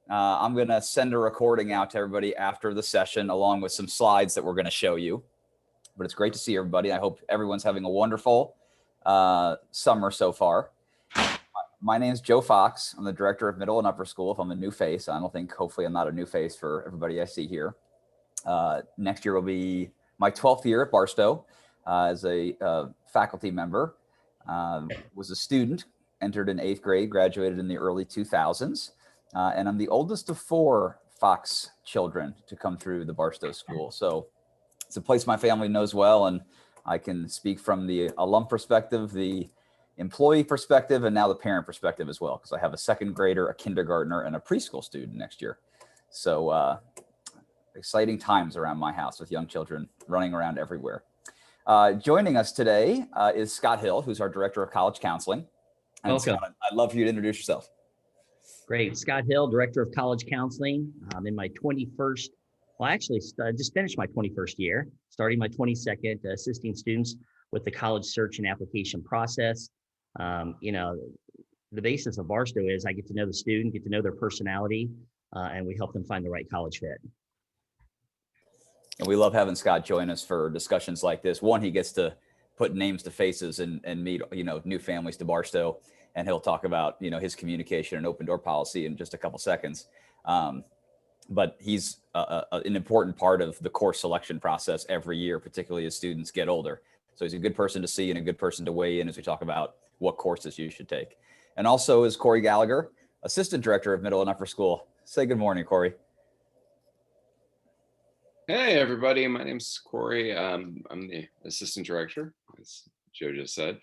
I'm going to send a recording out to everybody after the session, along with some slides that we're going to show you. But it's great to see everybody. I hope everyone's having a wonderful summer so far. My name is Joe Fox. I'm the director of middle and upper school. If I'm a new face, I don't think, hopefully I'm not a new face for everybody I see here. Next year will be my 12th year at Barstow as a faculty member. Was a student, entered in 8th grade, graduated in the early 2000s. And I'm the oldest of 4 Fox children to come through the Barstow School. So it's a place my family knows well, and I can speak from the alum perspective, the employee perspective, and now the parent perspective as well, because I have a 2nd grader, a kindergartner, and a preschool student next year. So exciting times around my house with young children running around everywhere. Joining us today is Scott Hill, who's our director of college counseling. And Welcome. Scott, I'd love for you to introduce yourself. Great. Scott Hill, Director of College Counseling. I'm in my 21st, well, actually, I just finished my 21st year, starting my 22nd, assisting students with the college search and application process. You know, the basis of Barstow is I get to know the student, get to know their personality, and we help them find the right college fit. And we love having Scott join us for discussions like this. One, he gets to put names to faces and meet, new families to Barstow. And he'll talk about, his communication and open door policy in just a couple seconds. But he's an important part of the course selection process every year, particularly as students get older. So he's a good person to see and a good person to weigh in as we talk about what courses you should take. And also is Corey Gallagher, Assistant Director of Middle and Upper School. Say good morning, Corey. Hey, everybody. My name's Corey. I'm the Assistant Director, as Joe just said.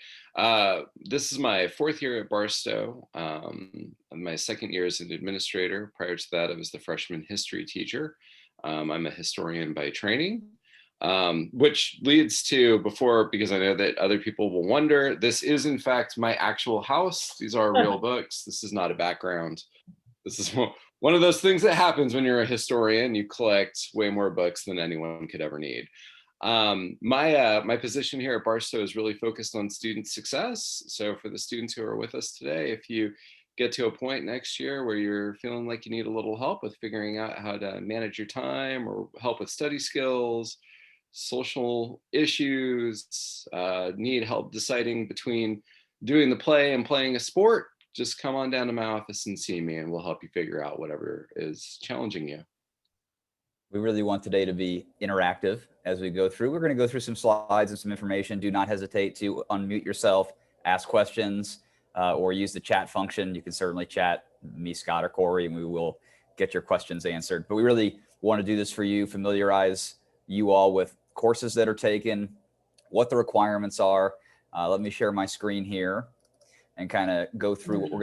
This is my 4th year at Barstow. My 2nd year as an administrator. Prior to that, I was the freshman history teacher. I'm a historian by training, which leads to because I know that other people will wonder, this is in fact my actual house. These are real books. This is not a background. This is one of those things that happens when you're a historian. You collect way more books than anyone could ever need. My position here at Barstow is really focused on student success. So for the students who are with us today, if you get to a point next year where you're feeling like you need a little help with figuring out how to manage your time, or help with study skills, social issues, need help deciding between doing the play and playing a sport, just come on down to my office and see me, and we'll help you figure out whatever is challenging you. We really want today to be interactive as we go through. We're going to go through some slides and some information. Do not hesitate to unmute yourself, ask questions, or use the chat function. You can certainly chat me, Scott, or Corey, and we will get your questions answered. But we really want to do this for you, familiarize you all with courses that are taken, what the requirements are. Let me share my screen here and kind of go through what we're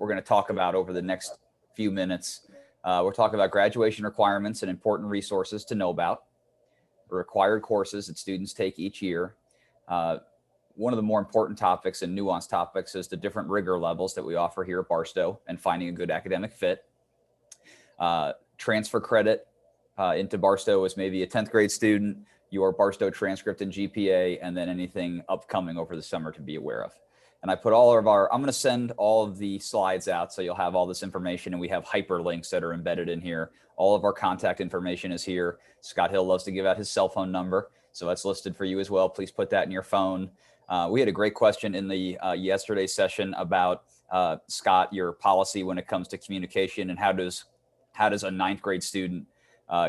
going to talk about over the next few minutes. We're talking about graduation requirements and important resources to know about, required courses that students take each year. One of the more important topics and nuanced topics is the different rigor levels that we offer here at Barstow and finding a good academic fit. Transfer credit into Barstow is maybe a 10th grade student, your Barstow transcript and GPA, and then anything upcoming over the summer to be aware of. And I put I'm going to send all of the slides out so you'll have all this information, and we have hyperlinks that are embedded in here. All of our contact information is here. Scott Hill loves to give out his cell phone number, so that's listed for you as well. Please put that in your phone. We had a great question in the yesterday's session about, Scott, your policy when it comes to communication, and how does a 9th grade student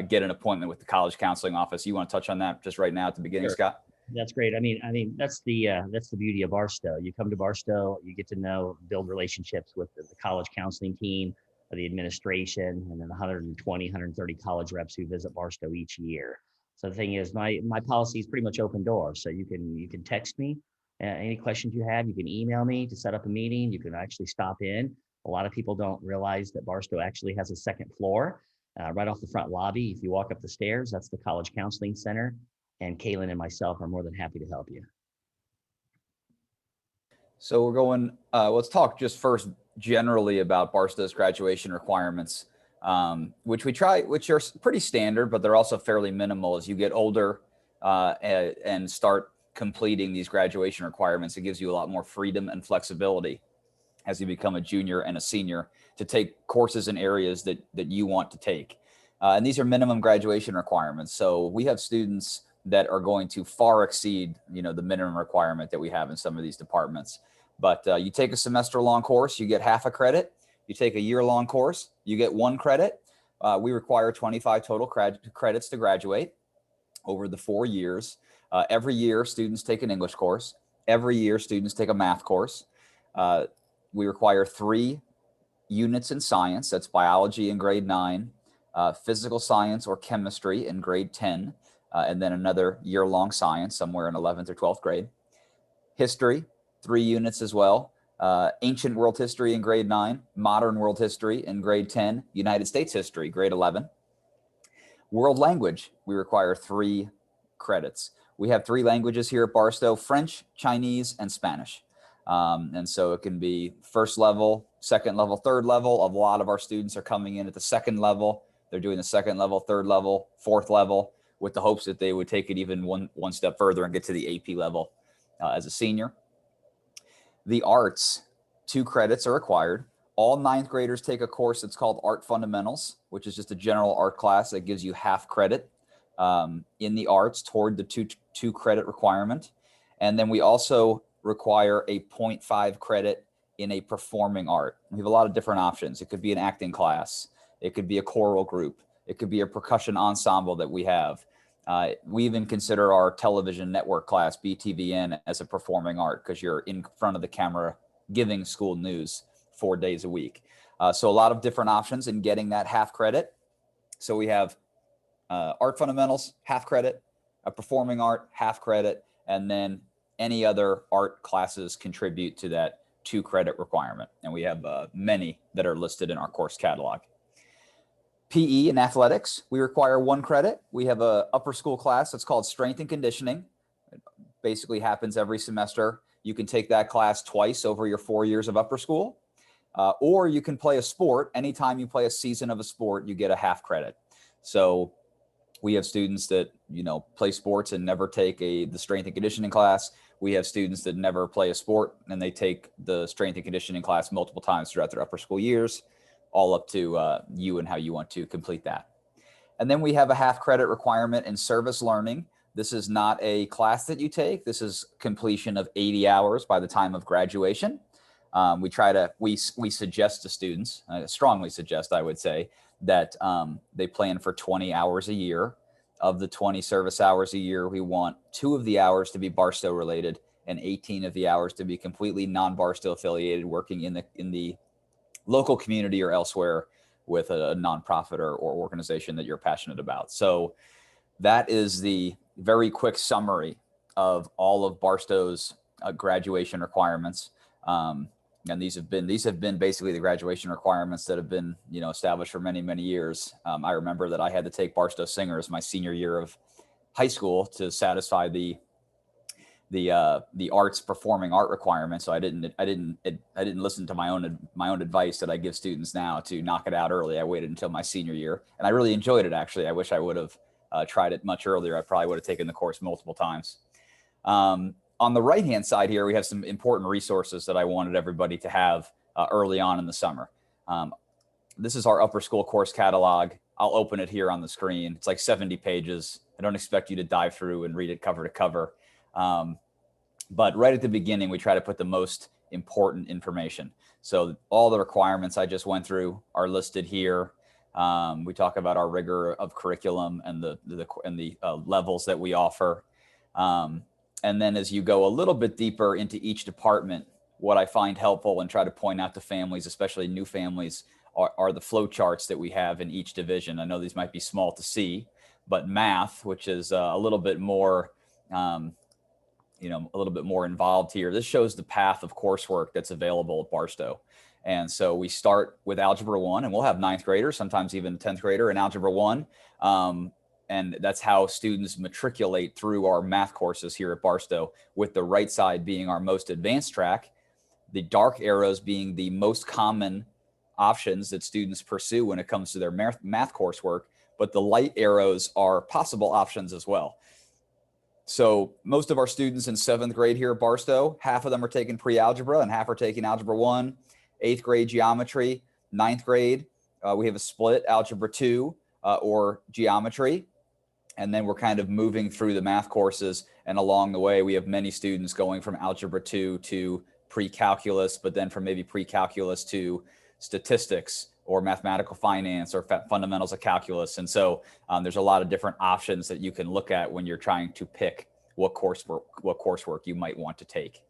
get an appointment with the college counseling office? You want to touch on that just right now at the beginning, Sure. Scott? That's great. I mean, that's the beauty of Barstow. You come to Barstow, you get to build relationships with the college counseling team, the administration, and then 120, 130 college reps who visit Barstow each year. So the thing is, my policy is pretty much open door. So you can text me any questions you have. You can email me to set up a meeting. You can actually stop in. A lot of people don't realize that Barstow actually has a 2nd floor right off the front lobby. If you walk up the stairs, that's the College Counseling Center. And Kaylin and myself are more than happy to help you. So we're going, let's talk just first generally about Barstow's graduation requirements, which are pretty standard, but they're also fairly minimal as you get older and start completing these graduation requirements. It gives you a lot more freedom and flexibility. as you become a junior and a senior to take courses in areas that you want to take. And these are minimum graduation requirements. So we have students that are going to far exceed, the minimum requirement that we have in some of these departments. But you take a semester-long course, you get half a credit. You take a year-long course, you get 1 credit. We require 25 total credits to graduate over the 4 years. Every year, students take an English course. Every year, students take a math course. We require 3 units in science. That's biology in grade 9, physical science or chemistry in grade 10, and then another year-long science somewhere in 11th or 12th grade. History, 3 units as well. Ancient world history in grade 9, modern world history in grade 10, United States history, grade 11. World language, we require 3 credits. We have 3 languages here at Barstow: French, Chinese, and Spanish. And so it can be first level, second level, third level. A lot of our students are coming in at the second level. They're doing the second level, third level, fourth level, with the hopes that they would take it even one step further and get to the AP level as a senior. The arts, 2 credits are required. All 9th graders take a course that's called Art Fundamentals, which is just a general art class that gives you half credit in the arts toward the two credit requirement. And then we also require a 0.5 credit in a performing art. We have a lot of different options. It could be an acting class. It could be a choral group. It could be a percussion ensemble that we have. We even consider our television network class, BTVN, as a performing art because you're in front of the camera giving school news 4 days a week. So a lot of different options in getting that half credit. So we have art fundamentals, half credit, a performing art, half credit, and then any other art classes contribute to that 2 credit requirement. And we have many that are listed in our course catalog. PE and athletics, we require 1 credit. We have a upper school class that's called strength and conditioning. It basically happens every semester. You can take that class twice over your 4 years of upper school, or you can play a sport. Anytime you play a season of a sport, you get a half credit. So we have students that, play sports and never take the strength and conditioning class. We have students that never play a sport and they take the strength and conditioning class multiple times throughout their upper school years, all up to you and how you want to complete that. And then we have a half credit requirement in service learning. This is not a class that you take. This is completion of 80 hours by the time of graduation. We suggest to students, strongly suggest, I would say, that they plan for 20 hours a year. Of the 20 service hours a year, we want 2 of the hours to be Barstow related and 18 of the hours to be completely non-Barstow affiliated, working in the local community or elsewhere with a nonprofit or organization that you're passionate about. So that is the very quick summary of all of Barstow's graduation requirements. And these have been basically the graduation requirements that have been, established for many, many years. I remember that I had to take Barstow Singers my senior year of high school to satisfy the arts performing art requirement. So I didn't listen to my own advice that I give students now to knock it out early. I waited until my senior year, and I really enjoyed it. Actually, I wish I would have tried it much earlier. I probably would have taken the course multiple times. On the right-hand side here, we have some important resources that I wanted everybody to have early on in the summer. This is our upper school course catalog. I'll open it here on the screen. It's like 70 pages. I don't expect you to dive through and read it cover to cover. But right at the beginning, we try to put the most important information. So all the requirements I just went through are listed here. We talk about our rigor of curriculum and the levels that we offer. And then as you go a little bit deeper into each department, what I find helpful and try to point out to families, especially new families, are the flow charts that we have in each division. I know these might be small to see, but math, which is a little bit more, a little bit more involved here. This shows the path of coursework that's available at Barstow. And so we start with Algebra 1, and we'll have 9th graders, sometimes even 10th grader in Algebra 1. And that's how students matriculate through our math courses here at Barstow, with the right side being our most advanced track, the dark arrows being the most common options that students pursue when it comes to their math coursework, but the light arrows are possible options as well. So most of our students in 7th grade here at Barstow, half of them are taking pre-algebra and half are taking Algebra 1. 8th grade geometry, 9th grade, we have a split algebra 2 or geometry. And then we're kind of moving through the math courses. And along the way, we have many students going from algebra 2 to pre-calculus, but then from maybe pre-calculus to statistics or mathematical finance or fundamentals of calculus. And so there's a lot of different options that you can look at when you're trying to pick what coursework you might want to take.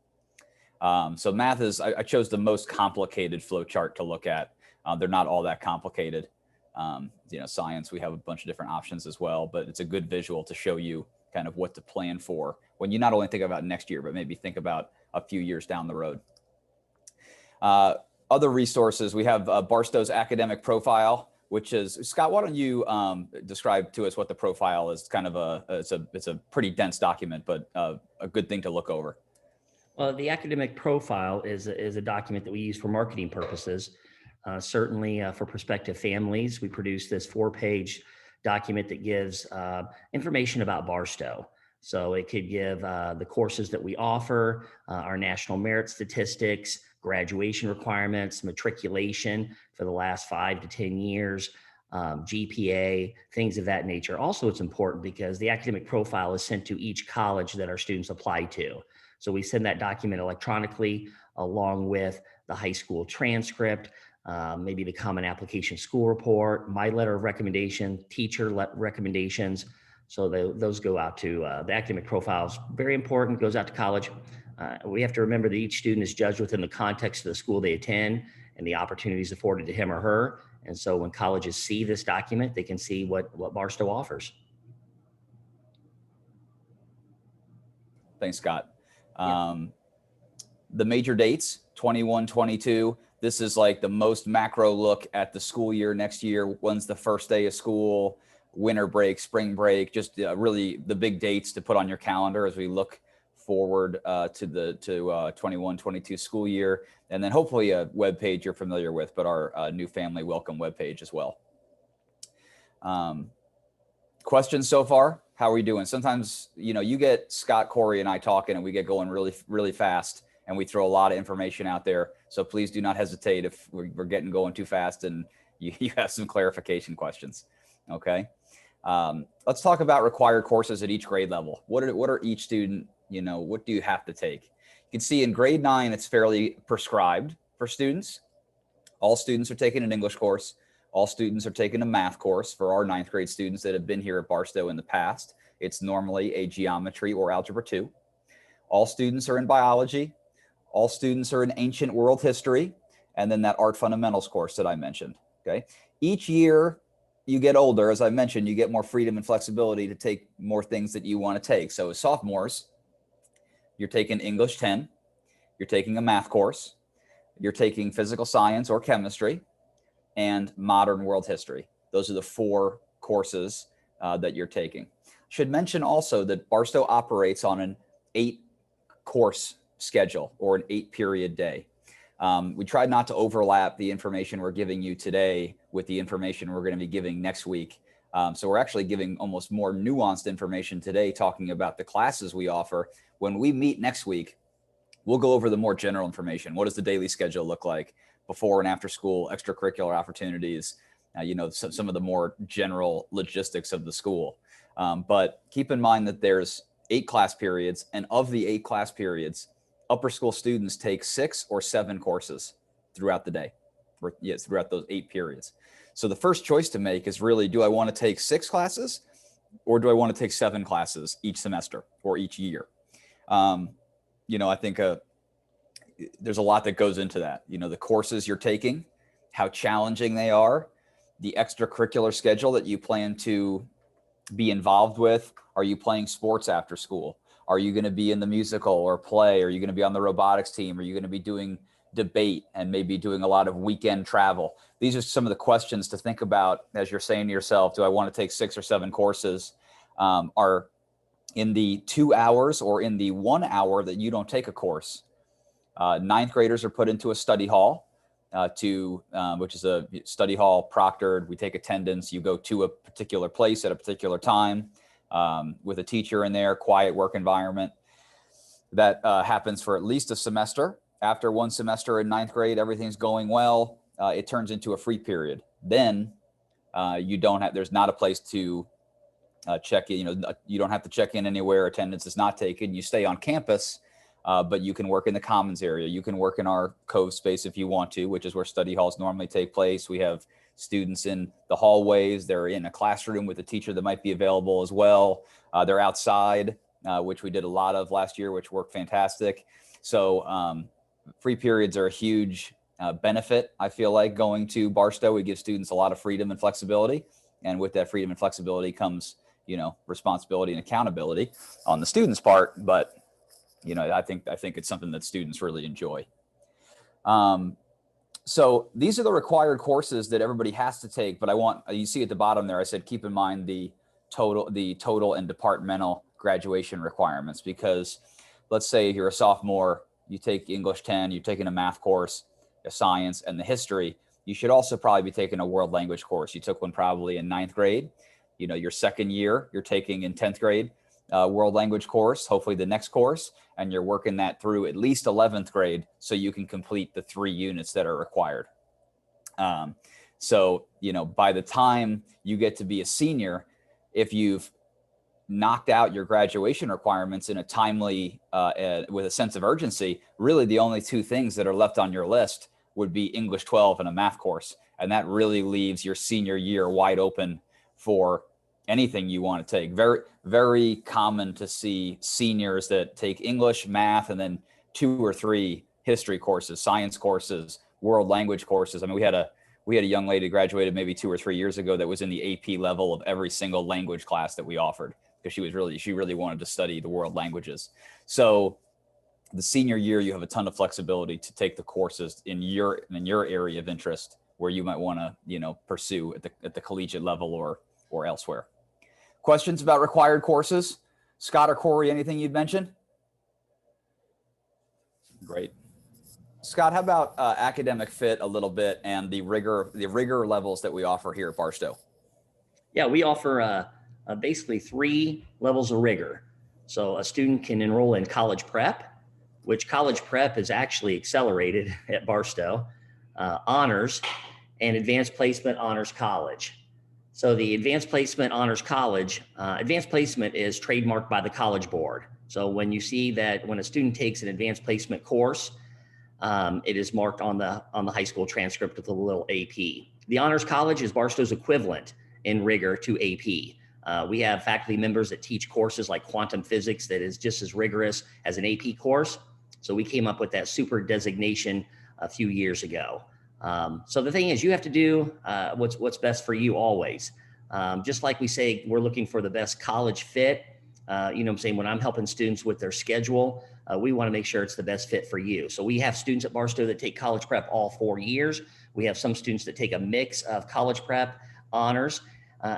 So math is, I chose the most complicated flow chart to look at. They're not all that complicated. Science, we have a bunch of different options as well, but it's a good visual to show you kind of what to plan for when you not only think about next year, but maybe think about a few years down the road. Other resources, we have Barstow's academic profile, which is, Scott, why don't you describe to us what the profile is? Kind of it's a pretty dense document, but a good thing to look over. Well, the academic profile is a document that we use for marketing purposes. Certainly for prospective families, we produce this 4-page document that gives information about Barstow. So it could give the courses that we offer, our national merit statistics, graduation requirements, matriculation for the last 5 to 10 years, GPA, things of that nature. Also, it's important because the academic profile is sent to each college that our students apply to. So we send that document electronically along with the high school transcript, maybe the common application school report, my letter of recommendation, teacher recommendations. So those go out to the academic profiles. Very important, goes out to college. We have to remember that each student is judged within the context of the school they attend and the opportunities afforded to him or her. And so when colleges see this document, they can see what Barstow offers. Thanks, Scott. The major dates, 21, 22. This is like the most macro look at the school year next year. When's the first day of school, winter break, spring break, just really the big dates to put on your calendar as we look forward to the 21, 22 school year. And then hopefully a web page you're familiar with, but our new family welcome web page as well. Questions so far? How are we doing? Sometimes, you get Scott, Corey, and I talking and we get going really, really fast and we throw a lot of information out there. So please do not hesitate if we're getting going too fast and you have some clarification questions. Okay. Let's talk about required courses at each grade level. What are each student, what do you have to take? You can see in grade 9, it's fairly prescribed for students. All students are taking an English course. All students are taking a math course. For our 9th grade students that have been here at Barstow in the past, it's normally a geometry or algebra 2. All students are in biology. All students are in ancient world history. And then that art fundamentals course that I mentioned, okay? Each year you get older, as I mentioned, you get more freedom and flexibility to take more things that you want to take. So as sophomores, you're taking English 10, you're taking a math course, you're taking physical science or chemistry, and modern world history. Those are the 4 courses that you're taking. Should mention also that Barstow operates on an 8-course schedule or an 8-period day. We tried not to overlap the information we're giving you today with the information we're going to be giving next week. So we're actually giving almost more nuanced information today, talking about the classes we offer. When we meet next week, we'll go over the more general information. What does the daily schedule look like? Before and after school, extracurricular opportunities, some of the more general logistics of the school. But keep in mind that there's 8 class periods, and of the 8 class periods, upper school students take 6 or 7 courses throughout the day, throughout those 8 periods. So the first choice to make is really, do I want to take 6 classes or do I want to take 7 classes each semester or each year? I think there's a lot that goes into that. The courses you're taking, how challenging they are, the extracurricular schedule that you plan to be involved with. Are you playing sports after school? Are you going to be in the musical or play? Are you going to be on the robotics team? Are you going to be doing debate and maybe doing a lot of weekend travel? These are some of the questions to think about as you're saying to yourself, do I want to take 6 or 7 courses? Are in the 2 hours or in the 1 hour that you don't take a course, 9th graders are put into a study hall, which is a study hall proctored. We take attendance. You go to a particular place at a particular time with a teacher in there, quiet work environment. That happens for at least a semester. after one semester in ninth grade, everything's going well. It turns into a free period. Then there's not a place to check in. You don't have to check in anywhere. Attendance is not taken. You stay on campus, but you can work in the commons area. You can work in our cove space if you want to, which is where study halls normally take place. We have students in the hallways. They're in a classroom with a teacher that might be available as well. They're outside, which we did a lot of last year, which worked fantastic. So free periods are a huge benefit, I feel like, going to Barstow. We give students a lot of freedom and flexibility. And with that freedom and flexibility comes, responsibility and accountability on the students' part. But, I think it's something that students really enjoy. So these are the required courses that everybody has to take. But you see at the bottom there, I said, keep in mind the total and departmental graduation requirements, because let's say you're a sophomore, you take English 10, you're taking a math course, a science, and the history. You should also probably be taking a world language course. You took one probably in ninth grade. Your second year, you're taking in 10th grade world language course, hopefully the next course, and you're working that through at least 11th grade so you can complete the 3 units that are required. So, by the time you get to be a senior, if you've knocked out your graduation requirements in a timely, with a sense of urgency, really the only 2 things that are left on your list would be English 12 and a math course. And that really leaves your senior year wide open for anything you want to take. Very, very common to see seniors that take English, math, and then 2 or 3 history courses, science courses, world language courses. I mean, we had a young lady graduated maybe 2 or 3 years ago that was in the AP level of every single language class that we offered, because she really wanted to study the world languages. So the senior year, you have a ton of flexibility to take the courses in your area of interest where you might want to, pursue at the collegiate level or elsewhere. Questions about required courses? Scott or Corey, anything you'd mention? Great. Scott, how about academic fit a little bit and the rigor levels that we offer here at Barstow? Yeah, we offer basically 3 levels of rigor. So a student can enroll in college prep, which college prep is actually accelerated at Barstow, honors, and advanced placement honors college. So the advanced placement honors college, advanced placement is trademarked by the College Board. So when you see that when a student takes an advanced placement course, it is marked on the high school transcript with a little AP. The honors college is Barstow's equivalent in rigor to AP. We have faculty members that teach courses like quantum physics that is just as rigorous as an AP course. So we came up with that super designation a few years ago. So the thing is, you have to do what's best for you always. Just like we say, we're looking for the best college fit. What I'm saying, when I'm helping students with their schedule, we want to make sure it's the best fit for you. So we have students at Barstow that take college prep all 4 years. We have some students that take a mix of college prep, honors,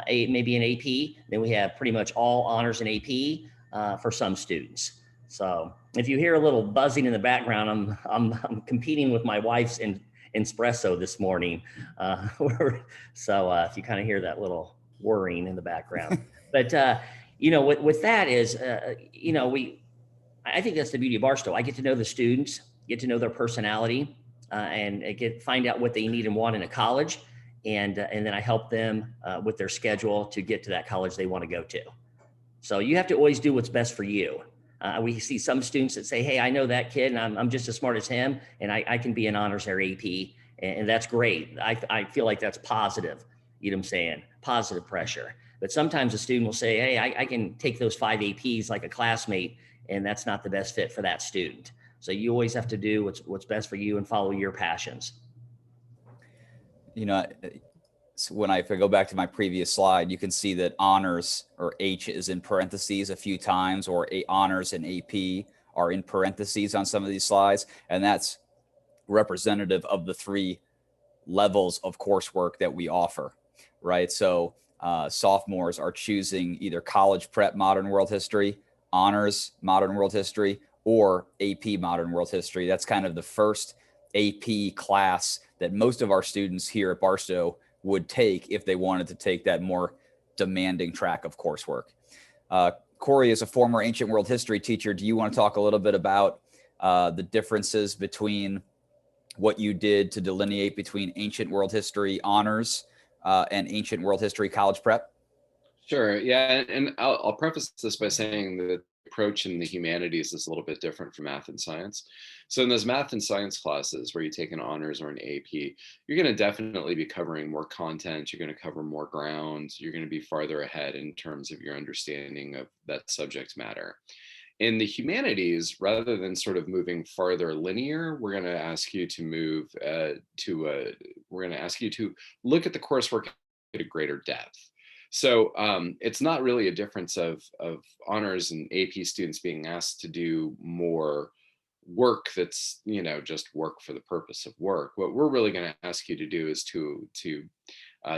maybe an AP. Then we have pretty much all honors and AP for some students. So if you hear a little buzzing in the background, I'm competing with my wife's espresso this morning. So if you kind of hear that little whirring in the background, but with that is, I think that's the beauty of Barstow. I get to know the students, get to know their personality, and find out what they need and want in a college. And then I help them with their schedule to get to that college they want to go to. So you have to always do what's best for you. We see some students that say, hey, I know that kid and I'm just as smart as him and I can be an honors or AP, and that's great. I feel like that's positive, you know what I'm saying? Positive pressure. But sometimes a student will say, hey, I can take those 5 APs like a classmate, and that's not the best fit for that student. So you always have to do what's best for you and follow your passions. If I go back to my previous slide, you can see that honors, or H, is in parentheses a few times, or honors and AP are in parentheses on some of these slides. And that's representative of the 3 levels of coursework that we offer, right? So sophomores are choosing either college prep modern world history, honors modern world history, or AP modern world history. That's kind of the first AP class that most of our students here at Barstow would take if they wanted to take that more demanding track of coursework. Corey is a former ancient world history teacher. Do you want to talk a little bit about the differences between what you did to delineate between ancient world history honors and ancient world history college prep? Sure. Yeah, and I'll preface this by saying that the approach in the humanities is a little bit different from math and science. So in those math and science classes where you take an honors or an AP, you're going to definitely be covering more content. You're going to cover more ground. You're going to be farther ahead in terms of your understanding of that subject matter. In the humanities, rather than sort of moving farther linear, we're going to ask you to move we're going to ask you to look at the coursework at a greater depth. So it's not really a difference of honors and AP students being asked to do more work that's, just work for the purpose of work. What we're really going to ask you to do is to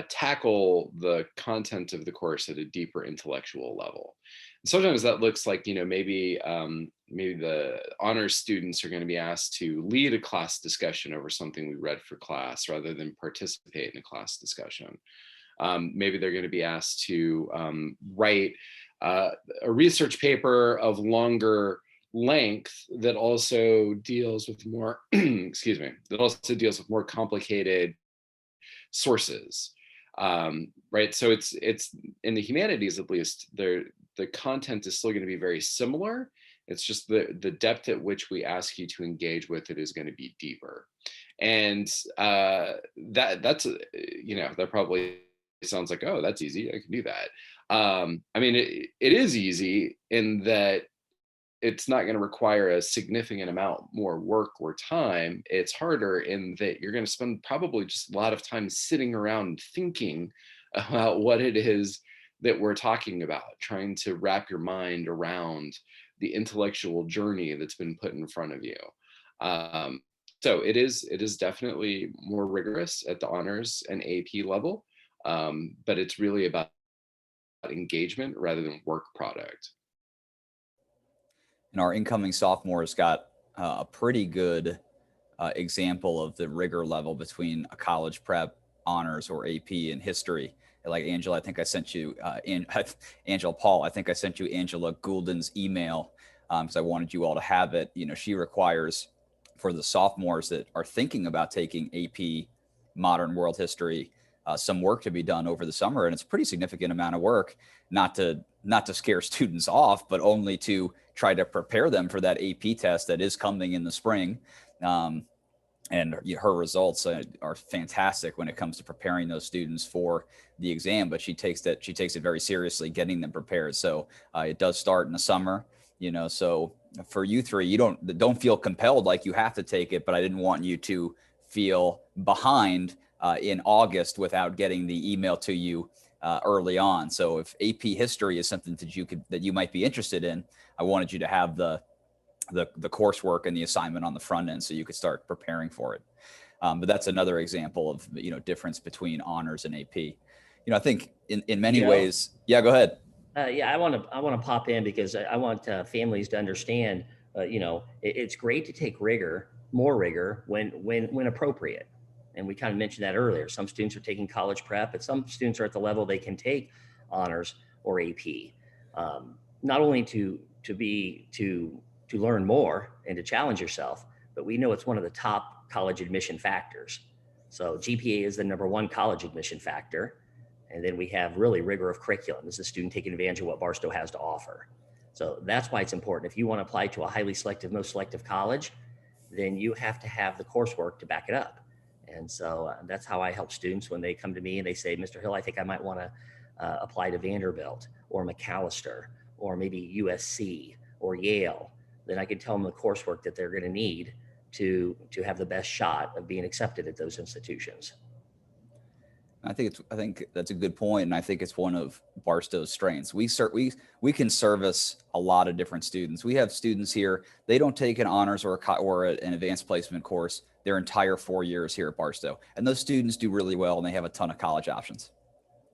tackle the content of the course at a deeper intellectual level. And sometimes that looks like, maybe the honors students are going to be asked to lead a class discussion over something we read for class rather than participate in a class discussion. Maybe they're going to be asked to write a research paper of longer length that also deals with more, excuse me, that also deals with more complicated sources. Right. So it's in the humanities, at least, the content is still going to be very similar. It's just the depth at which we ask you to engage with it is going to be deeper. And that's, that probably sounds like, oh, that's easy, I can do that. I mean, it is easy in that it's not going to require a significant amount more work or time. It's harder in that you're going to spend probably just a lot of time sitting around thinking about what it is that we're talking about, trying to wrap your mind around the intellectual journey that's been put in front of you. So it is definitely more rigorous at the honors and AP level, but it's really about engagement rather than work product. And our incoming sophomores got a pretty good example of the rigor level between a college prep, honors, or AP in history. Like Angela, I think I sent you, Angela Paul, I think I sent you Angela Goulden's email because I wanted you all to have it. She requires for the sophomores that are thinking about taking AP modern world history, some work to be done over the summer. And it's a pretty significant amount of work, not to scare students off, but only to try to prepare them for that AP test that is coming in the spring. And her results are fantastic when it comes to preparing those students for the exam, but she takes it very seriously, getting them prepared. So it does start in the summer, so for you three, you don't feel compelled like you have to take it, but I didn't want you to feel behind in August without getting the email to you early on. So if AP history is something that you might be interested in, I wanted you to have the coursework and the assignment on the front end so you could start preparing for it. But that's another example of, difference between honors and AP. I think in many ways, yeah, go ahead. Yeah, I want to pop in because I want families to understand, it's great to take more rigor when appropriate. And we kind of mentioned that earlier. Some students are taking college prep, but some students are at the level they can take honors or AP. Not only to learn more and to challenge yourself, but we know it's one of the top college admission factors. So GPA is the #1 college admission factor. And then we have really rigor of curriculum. This is a student taking advantage of what Barstow has to offer. So that's why it's important. If you want to apply to a highly selective, most selective college, then you have to have the coursework to back it up. And so that's how I help students when they come to me and they say, Mr. Hill, I think I might want to apply to Vanderbilt or Macalester or maybe USC or Yale. Then I can tell them the coursework that they're going to need to have the best shot of being accepted at those institutions. I think that's a good point, and I think it's one of Barstow's strengths. We can service a lot of different students. We have students here; they don't take an honors or an advanced placement course their entire 4 years here at Barstow, and those students do really well, and they have a ton of college options.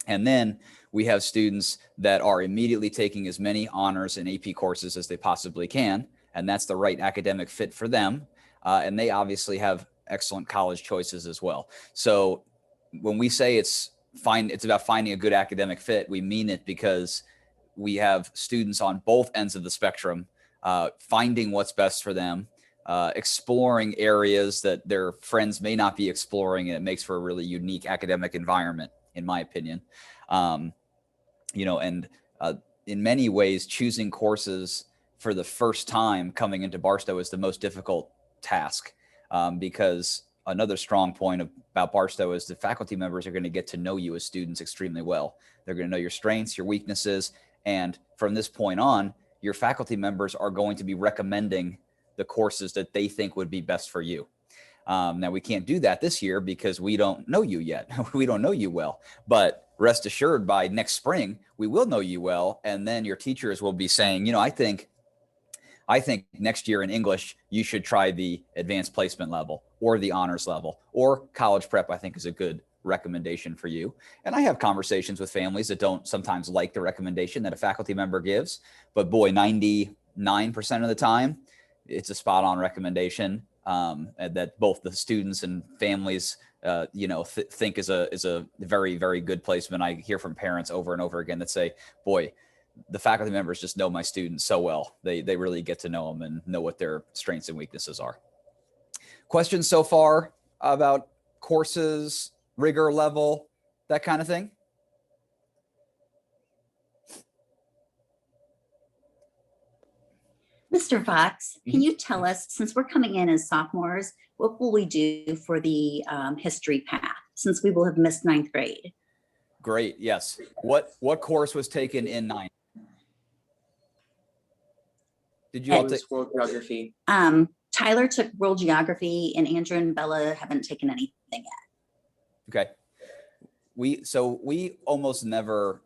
And then we have students that are immediately taking as many honors and AP courses as they possibly can, and that's the right academic fit for them. And they obviously have excellent college choices as well. So when we say it's about finding a good academic fit, we mean it because we have students on both ends of the spectrum, finding what's best for them, exploring areas that their friends may not be exploring, and it makes for a really unique academic environment, in my opinion. And in many ways, choosing courses for the first time coming into Barstow is the most difficult task, because another strong point about Barstow is the faculty members are going to get to know you as students extremely well. They're going to know your strengths, your weaknesses, and from this point on, your faculty members are going to be recommending the courses that they think would be best for you. Now, we can't do that this year because we don't know you yet. We don't know you well, but rest assured by next spring, we will know you well. And then your teachers will be saying, I think next year in English, you should try the advanced placement level or the honors level, or college prep, I think is a good recommendation for you. And I have conversations with families that don't sometimes like the recommendation that a faculty member gives, but boy, 99% of the time, it's a spot on recommendation that both the students and families think is a very, very good placement. I hear from parents over and over again that say, boy, the faculty members just know my students so well. They really get to know them and know what their strengths and weaknesses are. Questions so far about courses, rigor level, that kind of thing? Mr. Fox, can you tell us, since we're coming in as sophomores, what will we do for the history path, since we will have missed ninth grade? Great, yes. What course was taken in ninth? Did you all take world geography? Tyler took world geography, and Andrew and Bella haven't taken anything yet. Okay. We almost never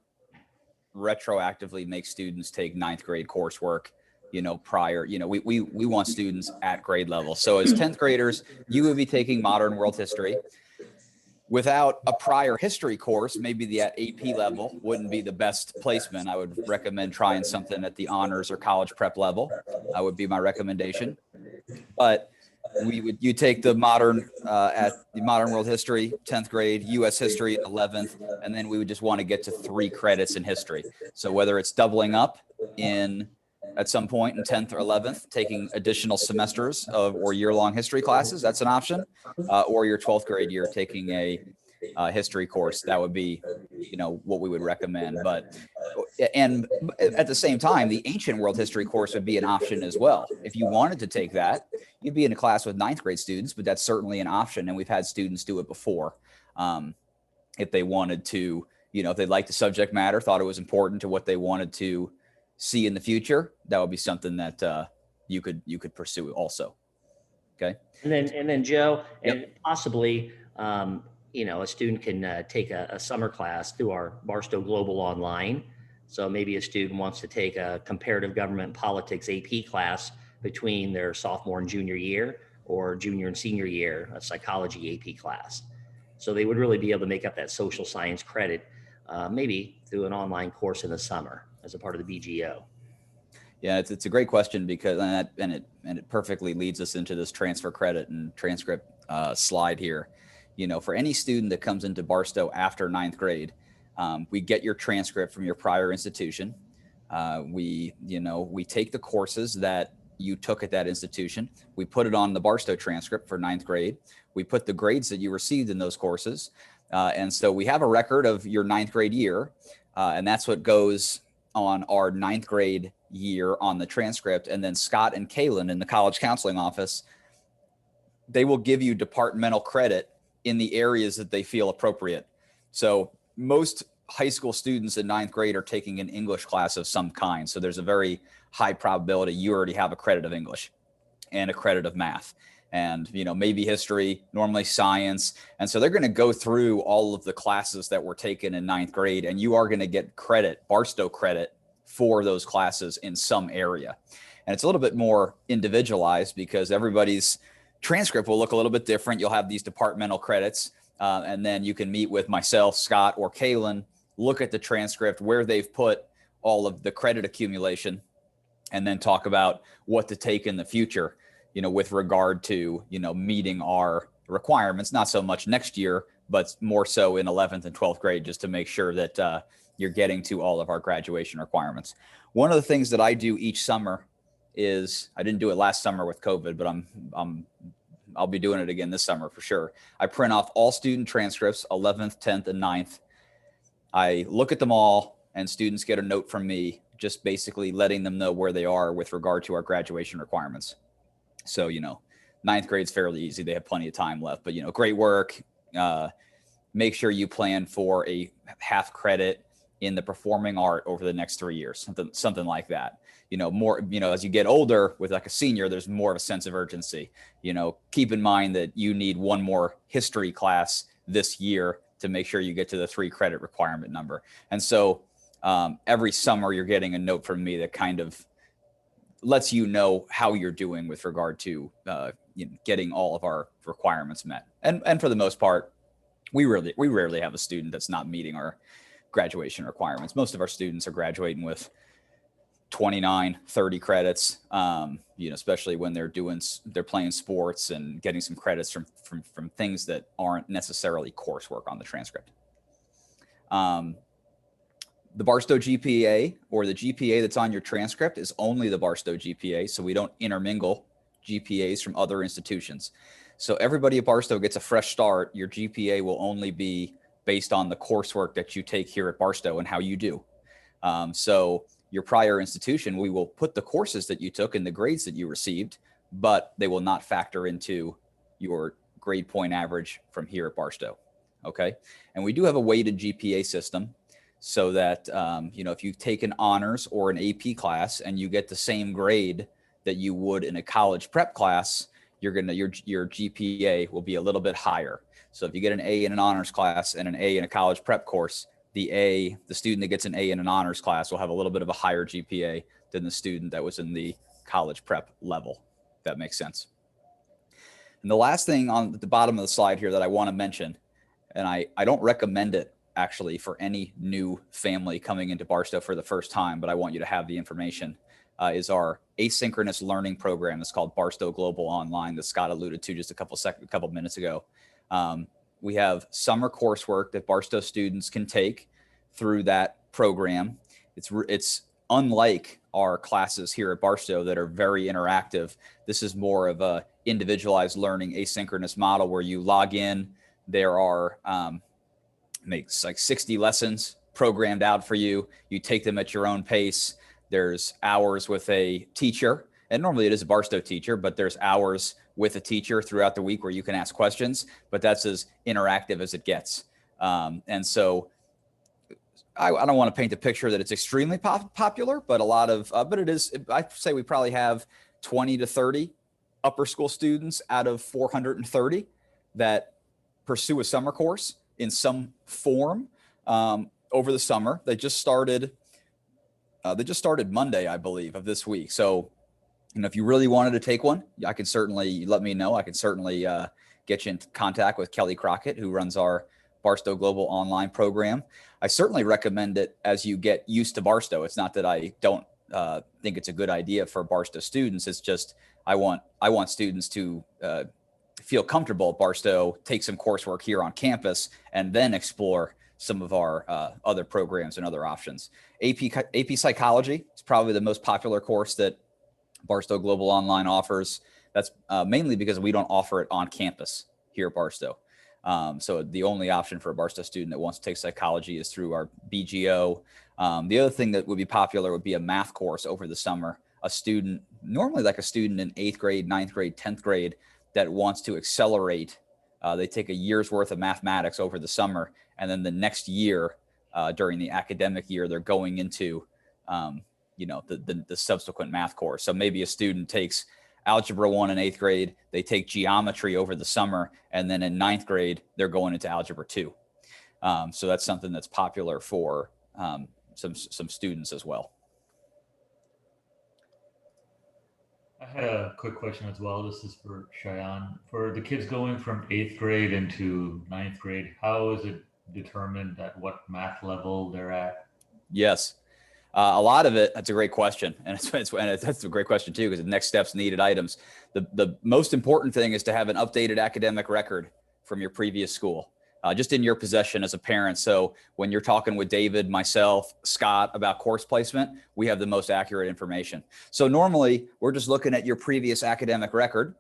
retroactively make students take ninth grade coursework, prior, we want students at grade level. So as 10th graders, you would be taking modern world history. Without a prior history course, maybe the at AP level wouldn't be the best placement. I would recommend trying something at the honors or college prep level. That would be my recommendation. But you take the modern at the modern world history, 10th grade, US history, 11th, and then we would just want to get to 3 credits in history. So whether it's doubling up at some point in 10th or 11th, taking additional semesters or year-long history classes, that's an option, or your 12th grade year taking a history course, that would be, what we would recommend. And at the same time, the ancient world history course would be an option as well. If you wanted to take that, you'd be in a class with 9th grade students, but that's certainly an option. And we've had students do it before. If they wanted to, if they liked the subject matter, thought it was important to what they wanted to see in the future, that would be something that you could pursue also. Okay. And then Joe, Yep. and possibly, a student can take a summer class through our Barstow Global Online. So maybe a student wants to take a comparative government politics AP class between their sophomore and junior year, or junior and senior year, a psychology AP class. So they would really be able to make up that social science credit, maybe through an online course in the summer as a part of the BGO. Yeah, it's a great question, because it perfectly leads us into this transfer credit and transcript slide here. For any student that comes into Barstow after 9th grade, we get your transcript from your prior institution. We take the courses that you took at that institution. We put it on the Barstow transcript for 9th grade. We put the grades that you received in those courses. And so we have a record of your 9th grade year, and that's what goes on our 9th grade year on the transcript. And then Scott and Kaylin in the college counseling office, they will give you departmental credit in the areas that they feel appropriate. So most high school students in 9th grade are taking an English class of some kind. So there's a very high probability you already have a credit of English and a credit of math, and maybe history, normally science. And so they're going to go through all of the classes that were taken in 9th grade, and you are going to get credit, Barstow credit, for those classes in some area. And it's a little bit more individualized because everybody's transcript will look a little bit different. You'll have these departmental credits, and then you can meet with myself, Scott, or Kaylin, look at the transcript where they've put all of the credit accumulation, and then talk about what to take in the future, with regard to, meeting our requirements, not so much next year, but more so in 11th and 12th grade, just to make sure that you're getting to all of our graduation requirements. One of the things that I do each summer is, I didn't do it last summer with COVID, but I'll be doing it again this summer for sure. I print off all student transcripts, 11th, 10th, and 9th. I look at them all, and students get a note from me, just basically letting them know where they are with regard to our graduation requirements. So, you know, 9th grade's fairly easy. They have plenty of time left, but, you know, great work. Make sure you plan for a half credit in the performing art over the next 3 years, something like that. You know, more, you know, as you get older with like a senior, there's more of a sense of urgency. You know, keep in mind that you need one more history class this year to make sure you get to the 3 credit requirement number. And so every summer you're getting a note from me that kind of lets you know how you're doing with regard to you know, getting all of our requirements met. And for the most part, we rarely have a student that's not meeting our graduation requirements. Most of our students are graduating with 29, 30 credits, you know, especially when they're playing sports and getting some credits from things that aren't necessarily coursework on the transcript. The Barstow GPA, or the GPA that's on your transcript, is only the Barstow GPA. So we don't intermingle GPAs from other institutions. So everybody at Barstow gets a fresh start. Your GPA will only be based on the coursework that you take here at Barstow and how you do. So your prior institution, we will put the courses that you took and the grades that you received, but they will not factor into your grade point average from here at Barstow. Okay. And we do have a weighted GPA system so that, you know, if you take an honors or an AP class and you get the same grade that you would in a college prep class, your GPA will be a little bit higher. So if you get an A in an honors class and an A in a college prep course, the student that gets an A in an honors class will have a little bit of a higher GPA than the student that was in the college prep level. If that makes sense. And the last thing on the bottom of the slide here that I want to mention, and I don't recommend it actually for any new family coming into Barstow for the first time, but I want you to have the information, is our asynchronous learning program. It's called Barstow Global Online that Scott alluded to just a couple minutes ago. We have summer coursework that Barstow students can take through that program. It's unlike our classes here at Barstow that are very interactive. This is more of a individualized learning asynchronous model where you log in. There are makes like 60 lessons programmed out for you. You take them at your own pace. There's hours with a teacher, and normally it is a Barstow teacher, but there's hours with a teacher throughout the week where you can ask questions, but that's as interactive as it gets. And so I don't want to paint the picture that it's extremely popular, but but it is. I'd say we probably have 20 to 30 upper school students out of 430 that pursue a summer course in some form over the summer. They just started Monday, I believe, of this week. So, you know, if you really wanted to take one, I can certainly let me know. I can certainly get you in contact with Kelly Crockett, who runs our Barstow Global Online program. I certainly recommend it as you get used to Barstow. It's not that I don't think it's a good idea for Barstow students. It's just I want students to feel comfortable at Barstow, take some coursework here on campus, and then explore some of our other programs and other options. AP Psychology is probably the most popular course that Barstow Global Online offers. That's mainly because we don't offer it on campus here at Barstow. So the only option for a Barstow student that wants to take psychology is through our BGO. The other thing that would be popular would be a math course over the summer. Normally like a student in 8th grade, 9th grade, 10th grade that wants to accelerate. They take a year's worth of mathematics over the summer, and then the next year, during the academic year, they're going into, you know, the subsequent math course. So maybe a student takes Algebra 1 in 8th grade, they take geometry over the summer, and then in 9th grade, they're going into Algebra 2. So that's something that's popular for some students as well. I had a quick question as well. This is for Cheyenne. For the kids going from 8th grade into 9th grade, how is it determined at what math level they're at? Yes. A lot of it, that's a great question. And that's a great question too, because the next steps needed items. The most important thing is to have an updated academic record from your previous school. just in your possession as a parent. So when you're talking with David, myself, Scott about course placement, we have the most accurate information. So normally we're just looking at your previous academic record,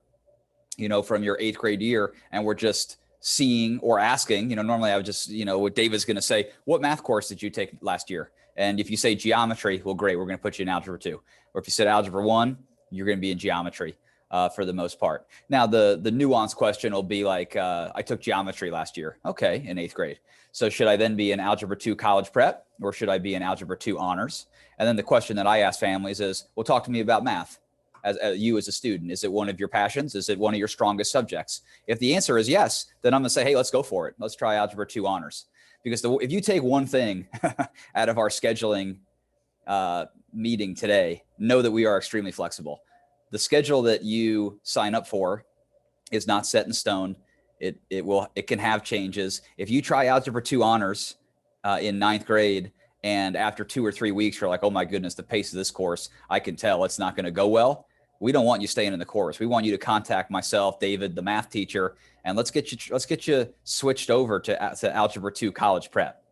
from your 8th grade year, and we're just seeing or asking, normally I would just, what David's going to say, what math course did you take last year? And if you say geometry, well, great, we're going to put you in algebra 2. Or if you said algebra 1, you're going to be in geometry for the most part. Now, the nuanced question will be like, I took geometry last year. Okay, in 8th grade. So should I then be in algebra 2 college prep, or should I be in algebra 2 honors? And then the question that I ask families is, well, talk to me about math. As you as a student, is it one of your passions? Is it one of your strongest subjects? If the answer is yes, then I'm gonna say, hey, let's go for it. Let's try algebra 2 honors. Because if you take one thing out of our scheduling meeting today, know that we are extremely flexible. The schedule that you sign up for is not set in stone. It can have changes. If you try algebra 2 honors in 9th grade, and after 2 or 3 weeks, you're like, oh my goodness, the pace of this course, I can tell it's not going to go well. We don't want you staying in the course. We want you to contact myself, David, the math teacher, and let's get you switched over to algebra 2 college prep,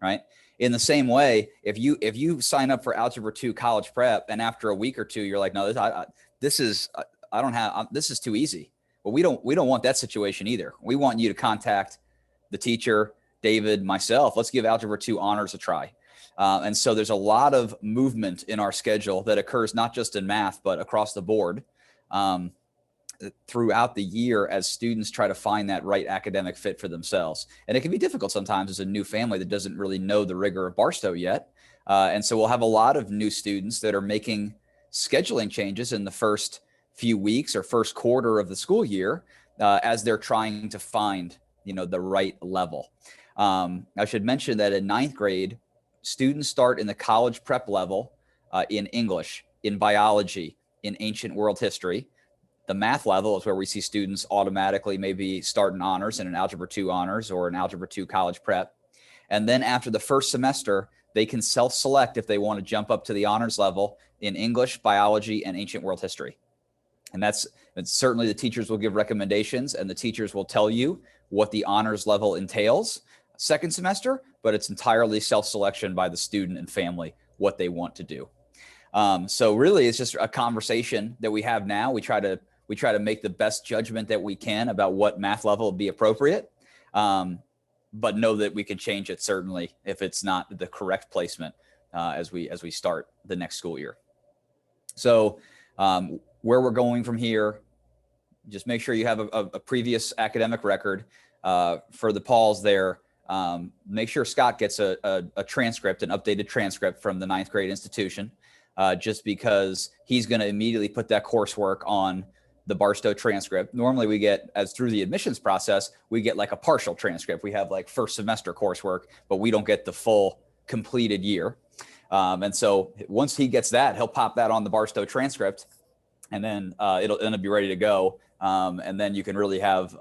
right? In the same way, if you sign up for algebra 2 college prep, and after a week or two, you're like, no, this is too easy. Well, we don't want that situation either. We want you to contact the teacher, David, myself. Let's give algebra 2 honors a try. And so there's a lot of movement in our schedule that occurs not just in math, but across the board throughout the year as students try to find that right academic fit for themselves. And it can be difficult sometimes as a new family that doesn't really know the rigor of Barstow yet. And so we'll have a lot of new students that are making scheduling changes in the first few weeks or first quarter of the school year as they're trying to find, the right level. I should mention that in 9th grade, students start in the college prep level in English, in biology, in ancient world history. The math level is where we see students automatically maybe start in honors in an algebra 2 honors or an algebra 2 college prep. And then after the first semester, they can self-select if they want to jump up to the honors level in English, biology, and ancient world history. And certainly the teachers will give recommendations, and the teachers will tell you what the honors level entails second semester, but it's entirely self-selection by the student and family what they want to do. So really, it's just a conversation that we have now. We try to make the best judgment that we can about what math level would be appropriate, but know that we can change it certainly if it's not the correct placement as we start the next school year. So where we're going from here, just make sure you have a previous academic record. For the Pauls there, make sure Scott gets a transcript, an updated transcript from the 9th grade institution, just because he's going to immediately put that coursework on the Barstow transcript. Normally we get, as through the admissions process, we get like a partial transcript. We have like first semester coursework, but we don't get the full completed year. And so once he gets that, he'll pop that on the Barstow transcript, and then it'll be ready to go. And then you can really have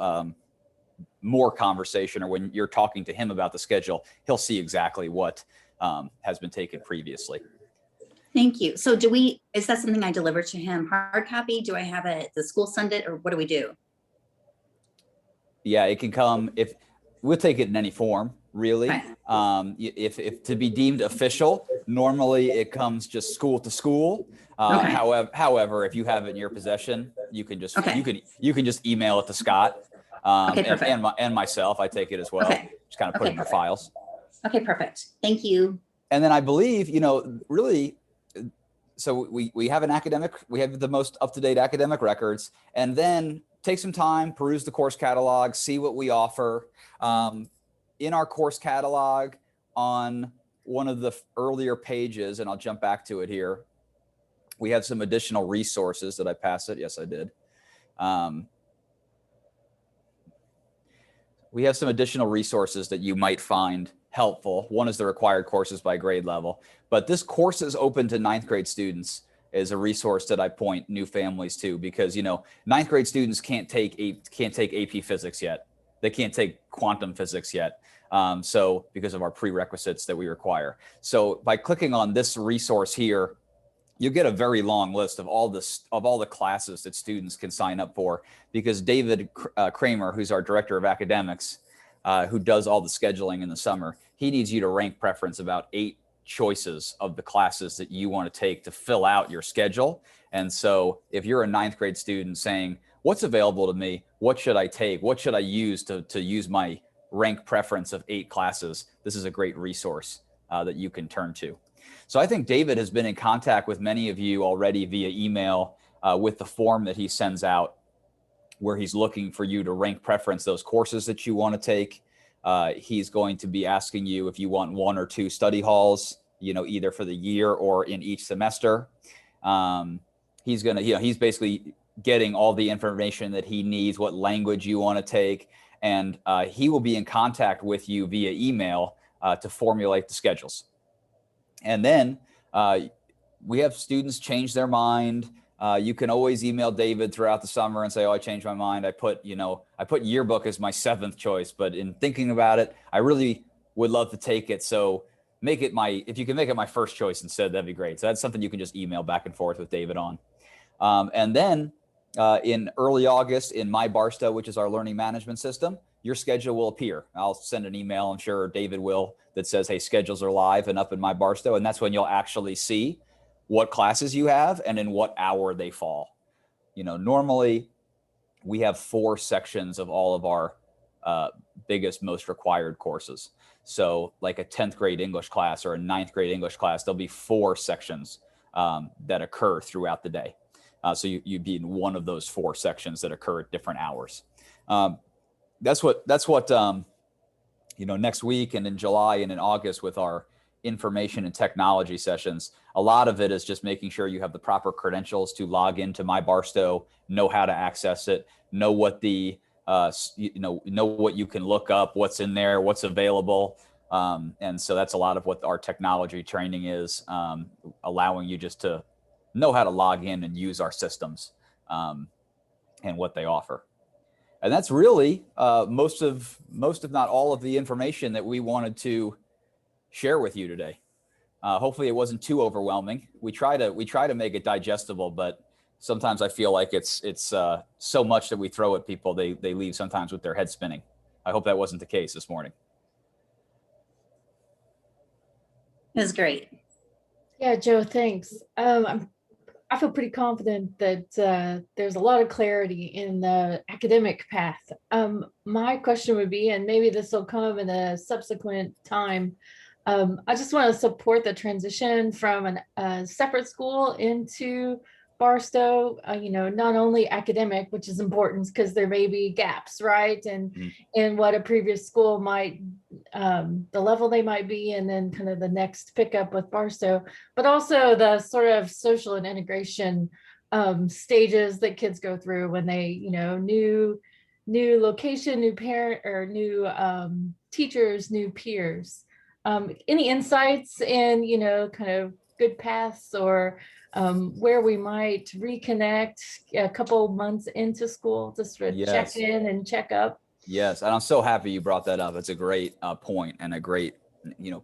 more conversation, or when you're talking to him about the schedule, he'll see exactly what has been taken previously. Thank you. So is that something I deliver to him? Hard copy? Do I have it? The school send it, or what do we do? Yeah, it can come we'll take it in any form, really. Okay. If to be deemed official, normally it comes just school to school. Okay. However, if you have it in your possession, you can just Okay. you can just email it to Scott. Okay, perfect. And myself, I take it as well. Okay. Just kind of put it in our files. Okay, perfect. Thank you. And then I believe, really, so we have we have the most up-to-date academic records, and then take some time, peruse the course catalog, see what we offer. In our course catalog on one of the earlier pages, and I'll jump back to it here, we have some additional resources. Did I pass it? Yes, I did. We have some additional resources that you might find helpful. One is the required courses by grade level, but this course is open to 9th grade students is a resource that I point new families to, because 9th grade students can't take AP physics yet. They can't take quantum physics yet. So because of our prerequisites that we require. So by clicking on this resource here, you get a very long list of all the classes that students can sign up for, because David Kramer, who's our director of academics, who does all the scheduling in the summer, he needs you to rank preference about 8 choices of the classes that you want to take to fill out your schedule. And so if you're a 9th grade student saying, what's available to me? What should I take? What should I use to use my rank preference of 8 classes? This is a great resource that you can turn to. So I think David has been in contact with many of you already via email with the form that he sends out, where he's looking for you to rank preference those courses that you want to take. He's going to be asking you if you want 1 or 2 study halls, either for the year or in each semester. He's going to, he's basically getting all the information that he needs, what language you want to take. And he will be in contact with you via email to formulate the schedules. And then we have students change their mind. You can always email David throughout the summer and say, oh, I changed my mind. I put yearbook as my 7th choice, but in thinking about it, I really would love to take it. So if you can make it my first choice instead, that'd be great. So that's something you can just email back and forth with David on. And then in early August in My Barstow, which is our learning management system, your schedule will appear. I'll send an email, I'm sure David will, that says, hey, schedules are live and up in My Barstow. And that's when you'll actually see what classes you have and in what hour they fall. Normally we have 4 sections of all of our biggest, most required courses. So like a 10th grade English class or a 9th grade English class, there'll be 4 sections that occur throughout the day. So you'd be in one of those 4 sections that occur at different hours. That's what next week and in July and in August with our information and technology sessions, a lot of it is just making sure you have the proper credentials to log into My Barstow, know how to access it, know what the know what you can look up, what's in there, what's available. And so that's a lot of what our technology training is, allowing you just to know how to log in and use our systems and what they offer. And that's really most if not all of the information that we wanted to share with you today. Hopefully it wasn't too overwhelming. We try to make it digestible, but sometimes I feel like it's so much that we throw at people, they leave sometimes with their head spinning. I hope that wasn't the case this morning. It was great. Yeah, Joe, thanks. I feel pretty confident that there's a lot of clarity in the academic path. My question would be, and maybe this will come in a subsequent time, I just want to support the transition from a separate school into Barstow, not only academic, which is important because there may be gaps, right? And in what a previous school might, the level they might be, and then kind of the next pickup with Barstow, but also the sort of social and integration stages that kids go through when they, new location, new parent, or new teachers, new peers. Any insights in, kind of good paths or where we might reconnect a couple months into school, just to check in and check up? Yes, and I'm so happy you brought that up. It's a great point and a great,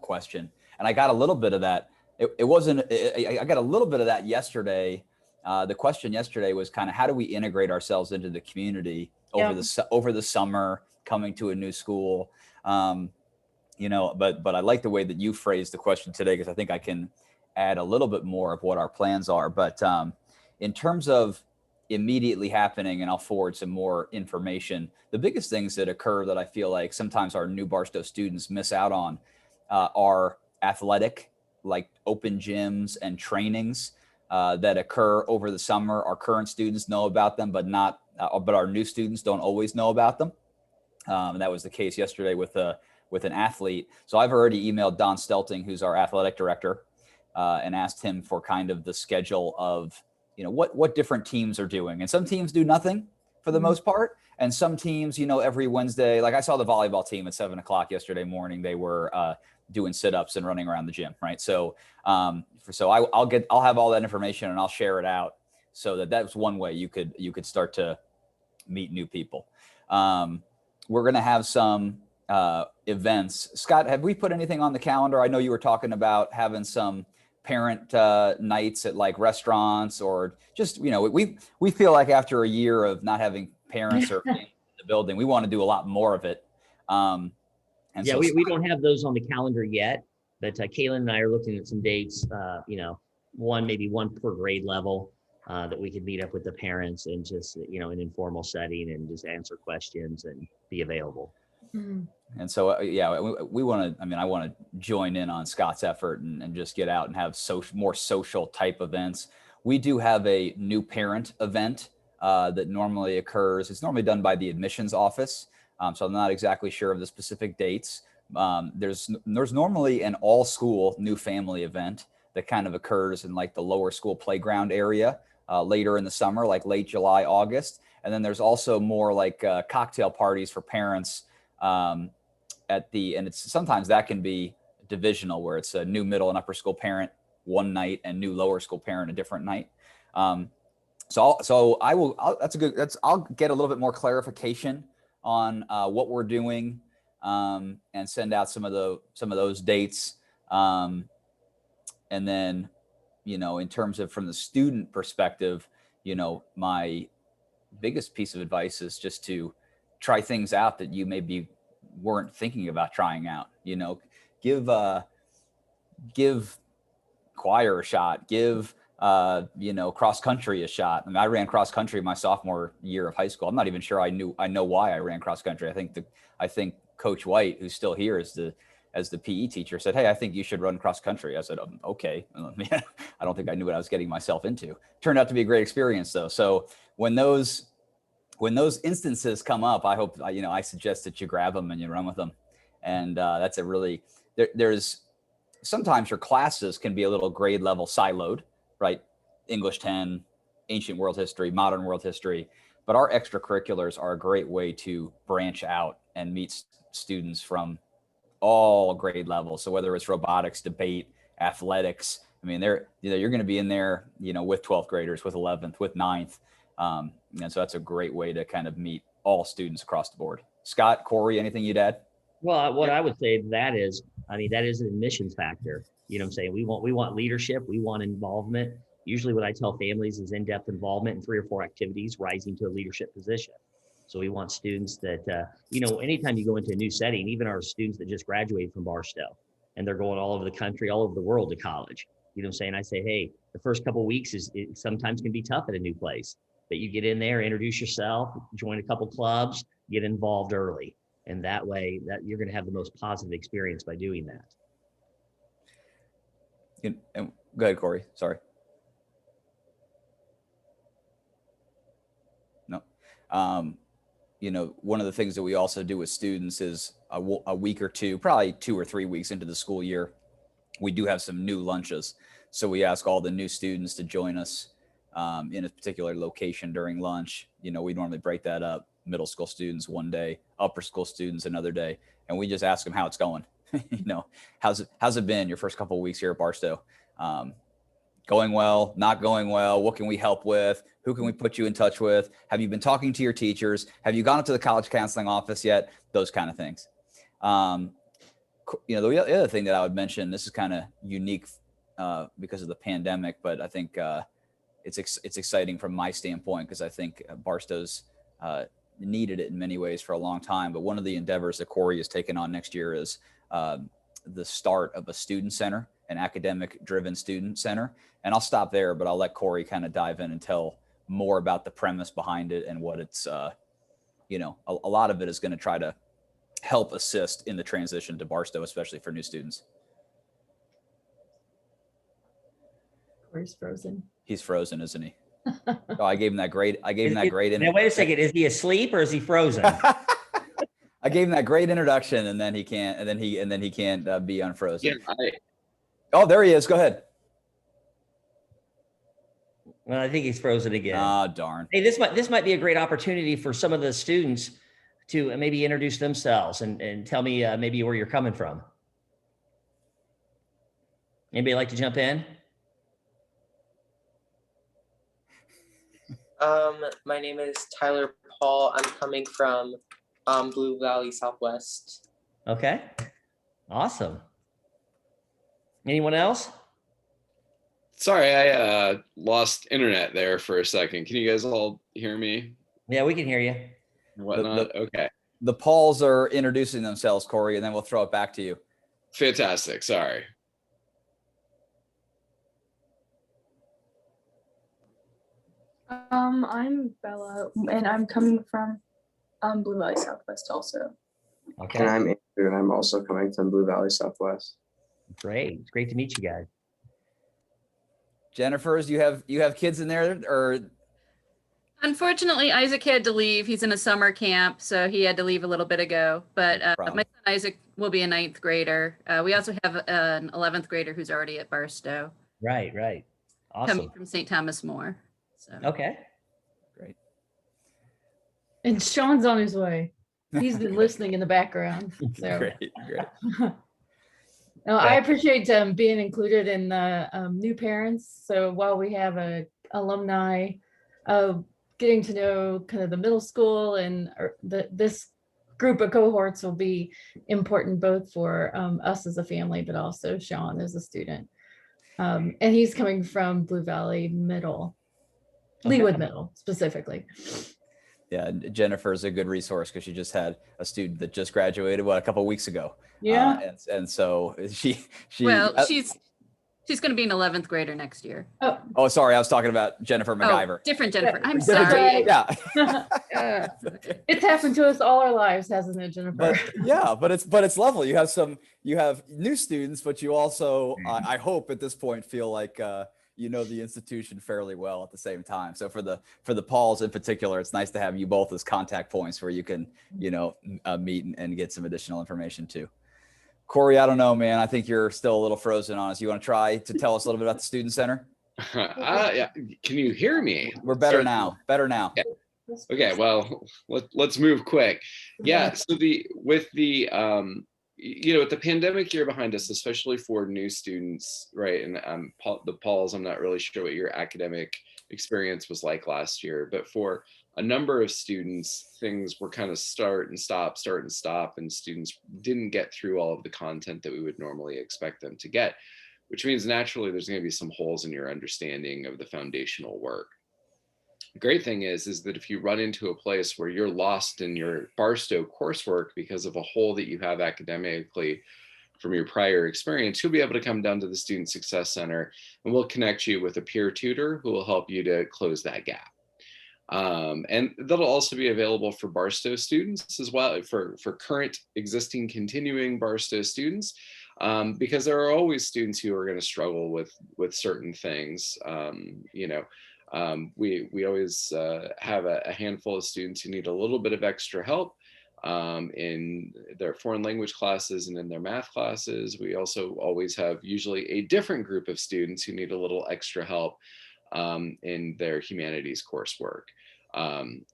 question. And I got a little bit of that. I got a little bit of that yesterday. The question yesterday was kind of how do we integrate ourselves into the community over the summer, coming to a new school. But I like the way that you phrased the question today, because I think I can add a little bit more of what our plans are. But in terms of immediately happening, and I'll forward some more information, the biggest things that occur that I feel like sometimes our new Barstow students miss out on are athletic, like open gyms and trainings that occur over the summer. Our current students know about them, but our new students don't always know about them. And that was the case yesterday with an athlete. So I've already emailed Don Stelting, who's our athletic director, and asked him for kind of the schedule of, what different teams are doing. And some teams do nothing for the most part. And some teams, every Wednesday, like I saw the volleyball team at 7:00 yesterday morning, they were doing sit-ups and running around the gym. Right. So, I'll have all that information and I'll share it out so that's one way you could start to meet new people. We're going to have some events. Scott, have we put anything on the calendar? I know you were talking about having some parent nights at like restaurants, or just, we feel like after a year of not having parents or in the building, we want to do a lot more of it. And Yeah, so we don't have those on the calendar yet, but Kaylin and I are looking at some dates, maybe one per grade level that we could meet up with the parents and just, an informal setting and just answer questions and be available. Mhm. And so, we want to, I want to join in on Scott's effort and just get out and have more social type events. We do have a new parent event that normally occurs. It's normally done by the admissions office. So I'm not exactly sure of the specific dates. There's normally an all school new family event that kind of occurs in like the lower school playground area later in the summer, like late July, August. And then there's also more like cocktail parties for parents and sometimes that can be divisional where it's a new middle and upper school parent one night and new lower school parent a different night. So I'll get a little bit more clarification on what we're doing and send out some of those dates. And then, in terms of from the student perspective, my biggest piece of advice is just to try things out that you maybe weren't thinking about trying out. Give choir a shot, give cross country a shot. I ran cross country my sophomore year of high school. I'm not even sure I know why I ran cross country. I think Coach White, who's still here as the PE teacher, said, "Hey, I think you should run cross country." I said, "Okay." I don't think I knew what I was getting myself into. Turned out to be a great experience though. So when those instances come up, I hope, I suggest that you grab them and you run with them. And that's a really, there's sometimes your classes can be a little grade level siloed, right? English 10, ancient world history, modern world history. But our extracurriculars are a great way to branch out and meet students from all grade levels. So whether it's robotics, debate, athletics, you're going to be in there, with 12th graders, with 11th, with 9th. And so that's a great way to kind of meet all students across the board. Scott, Corey, anything you'd add? Well, what I would say to that is, that is an admissions factor. You know what I'm saying? We want leadership. We want involvement. Usually what I tell families is in-depth involvement in 3 or 4 activities rising to a leadership position. So we want students that, anytime you go into a new setting, even our students that just graduated from Barstow and they're going all over the country, all over the world to college, you know what I'm saying? I say, hey, the first couple of weeks it sometimes can be tough at a new place, but you get in there, introduce yourself, join a couple clubs, get involved early. And that way that you're going to have the most positive experience by doing that. And go ahead, Corey. Sorry. No. One of the things that we also do with students is a week or two, probably 2 or 3 weeks into the school year, we do have some new lunches. So we ask all the new students to join us in a particular location during lunch. We normally break that up. Middle school students one day, upper school students another day, and we just ask them how it's going. How's it been your first couple of weeks here at Barstow? Going well, not going well? What can we help with? Who can we put you in touch with? Have you been talking to your teachers? Have you gone up to the college counseling office yet? Those kind of things. The other thing that I would mention, this is kind of unique because of the pandemic, but I think it's exciting from my standpoint because I think Barstow's needed it in many ways for a long time. But one of the endeavors that Corey has taken on next year is the start of a student center, an academic driven student center. And I'll stop there, but I'll let Corey kind of dive in and tell more about the premise behind it and what it's, a lot of it is going to try to help assist in the transition to Barstow, especially for new students. Corey's frozen. He's frozen, isn't he? Oh, I gave him that great. Now, wait a second. Is he asleep or is he frozen? I gave him that great introduction, and then he can't. And then he can't be unfrozen. Yeah, Oh, there he is. Go ahead. Well, I think he's frozen again. Ah, darn. Hey, this might be a great opportunity for some of the students to maybe introduce themselves and tell me maybe where you're coming from. Anybody like to jump in? My name is Tyler Paul. I'm coming from Blue Valley Southwest. Okay. Awesome. Anyone else? Sorry, I lost internet there for a second. Can you guys all hear me? Yeah, we can hear you. Whatnot. Okay. The Pauls are introducing themselves, Corey, and then we'll throw it back to you. Fantastic. Sorry. I'm Bella, and I'm coming from Blue Valley Southwest also. Okay, And I'm Andrew, and I'm also coming from Blue Valley Southwest. great. It's great to meet you guys. Jennifer's, you have kids in there, or Unfortunately, Isaac had to leave. He's in a summer camp, so he had to leave a little bit ago. But No my problem. son Isaac will be a 9th grader. We also have an 11th grader who's already at Barstow, Right. coming Awesome. from St. Thomas More. So Okay. great. And Sean's on his way. He's been listening in the background. So Great. no, I appreciate being included in the new parents. So while we have a alumni, getting to know kind of the middle school and this group of cohorts will be important both for us as a family, but also Sean as a student. And he's coming from Blue Valley Middle, Leawood Middle specifically. Yeah, Jennifer's a good resource because she just had a student that just graduated a couple of weeks ago. Yeah. And so she well, she's going to be an 11th grader next year. Oh, sorry, I was talking about Jennifer MacGyver. Oh, different Jennifer. I'm Different sorry. Yeah. It's happened to us all our lives, hasn't it, Jennifer? but it's lovely. You have new students, but you also I hope at this point feel like you know the institution fairly well at the same time. So for the Pauls in particular, it's nice to have you both as contact points where you can meet and get some additional information too. Corey, I don't know, man. I think you're still a little frozen on us. You want to try to tell us a little bit about the Student Center? Yeah. Can you hear me? We're better now. Better now. Yeah. Okay. Well, let's move quick. Yeah. So with the pandemic year behind us, especially for new students, right? And the Pauls, I'm not really sure what your academic experience was like last year, but for a number of students, things were kind of start and stop, and students didn't get through all of the content that we would normally expect them to get, which means naturally there's going to be some holes in your understanding of the foundational work. The great thing is that if you run into a place where you're lost in your Barstow coursework because of a hole that you have academically from your prior experience, you'll be able to come down to the Student Success Center and we'll connect you with a peer tutor who will help you to close that gap. And that'll also be available for Barstow students as well, for current, existing, continuing Barstow students, because there are always students who are going to struggle with certain things. We always have a handful of students who need a little bit of extra help in their foreign language classes and in their math classes. We also always have usually a different group of students who need a little extra help in their humanities coursework.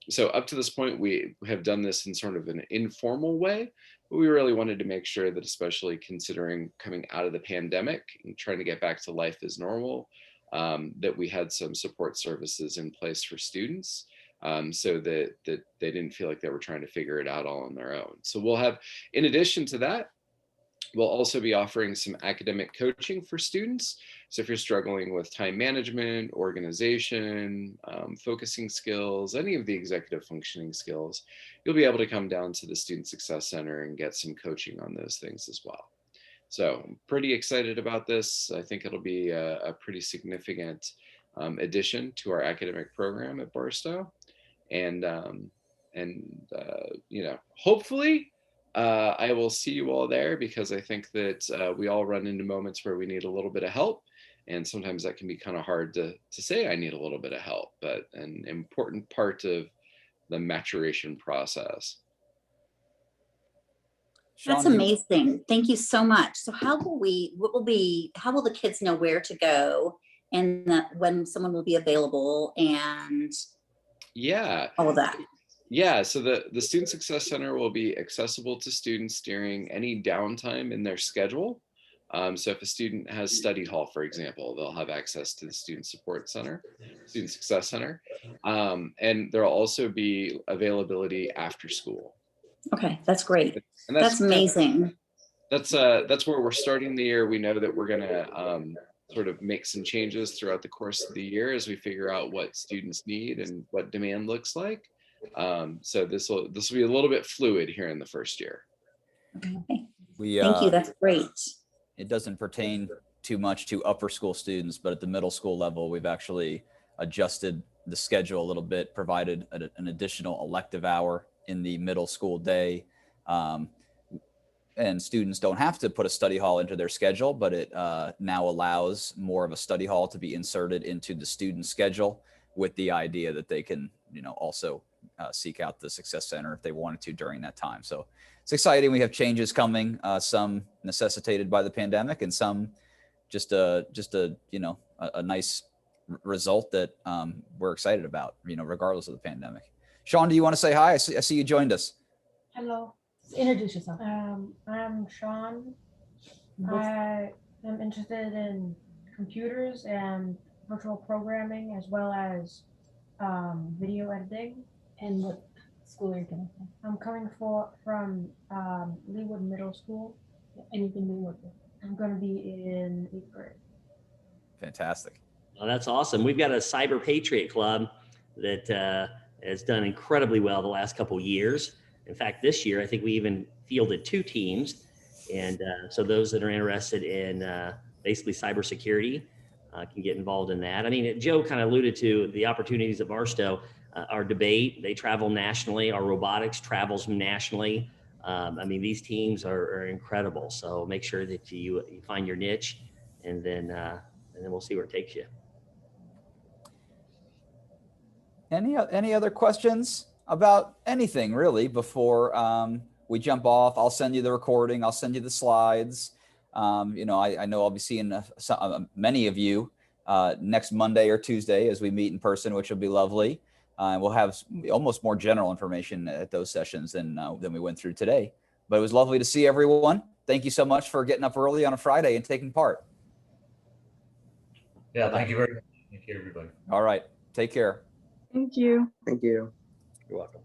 So up to this point, we have done this in sort of an informal way, but we really wanted to make sure that, especially considering coming out of the pandemic and trying to get back to life as normal, that we had some support services in place for students, so that they didn't feel like they were trying to figure it out all on their own. So we'll have, in addition to that, we'll also be offering some academic coaching for students. So if you're struggling with time management, organization, focusing skills, any of the executive functioning skills, you'll be able to come down to the Student Success Center and get some coaching on those things as well. So I'm pretty excited about this. I think it'll be a pretty significant addition to our academic program at Barstow. And hopefully, I will see you all there, because I think that we all run into moments where we need a little bit of help. And sometimes that can be kind of hard to say I need a little bit of help, but an important part of the maturation process. That's amazing. Thank you so much. So how will the kids know where to go, and when someone will be available, and all of that? Yeah, so the Student Success Center will be accessible to students during any downtime in their schedule. So if a student has study hall, for example, they'll have access to the Student Support Center, Student Success Center. And there'll also be availability after school. Okay, that's great. And that's amazing. That's where we're starting the year. We know that we're gonna sort of make some changes throughout the course of the year as we figure out what students need and what demand looks like. So this will be a little bit fluid here in the first year. Okay. We, Thank you. That's great. It doesn't pertain too much to upper school students, but at the middle school level, we've actually adjusted the schedule a little bit, provided an additional elective hour in the middle school day. And students don't have to put a study hall into their schedule, but it now allows more of a study hall to be inserted into the student schedule, with the idea that they can, also seek out the Success Center if they wanted to during that time. So it's exciting. We have changes coming, some necessitated by the pandemic, and some just a nice result that we're excited about, regardless of the pandemic. Sean, do you want to say hi? I see you joined us. Hello. Introduce yourself. I'm Sean. I am interested in computers and virtual programming, as well as video editing. And what school are you coming from? I'm coming from Leewood Middle School. And you've been doing what? I'm going to be in 8th grade. Fantastic. Well, that's awesome. We've got a Cyber Patriot Club that has done incredibly well the last couple of years. In fact, this year, I think we even fielded 2 teams. And so those that are interested in basically cybersecurity can get involved in that. I mean, Joe kind of alluded to the opportunities at Barstow. Our debate, they travel nationally. Our robotics travels nationally. I mean, these teams are incredible. So make sure that you find your niche, and then we'll see where it takes you. Any other questions about anything really before we jump off? I'll send you the recording. I'll send you the slides. I know I'll be seeing many of you next Monday or Tuesday as we meet in person, which will be lovely. We'll have almost more general information at those sessions than we went through today. But it was lovely to see everyone. Thank you so much for getting up early on a Friday and taking part. Yeah, thank you very much. Thank you, everybody. All right. Take care. Thank you. Thank you. You're welcome.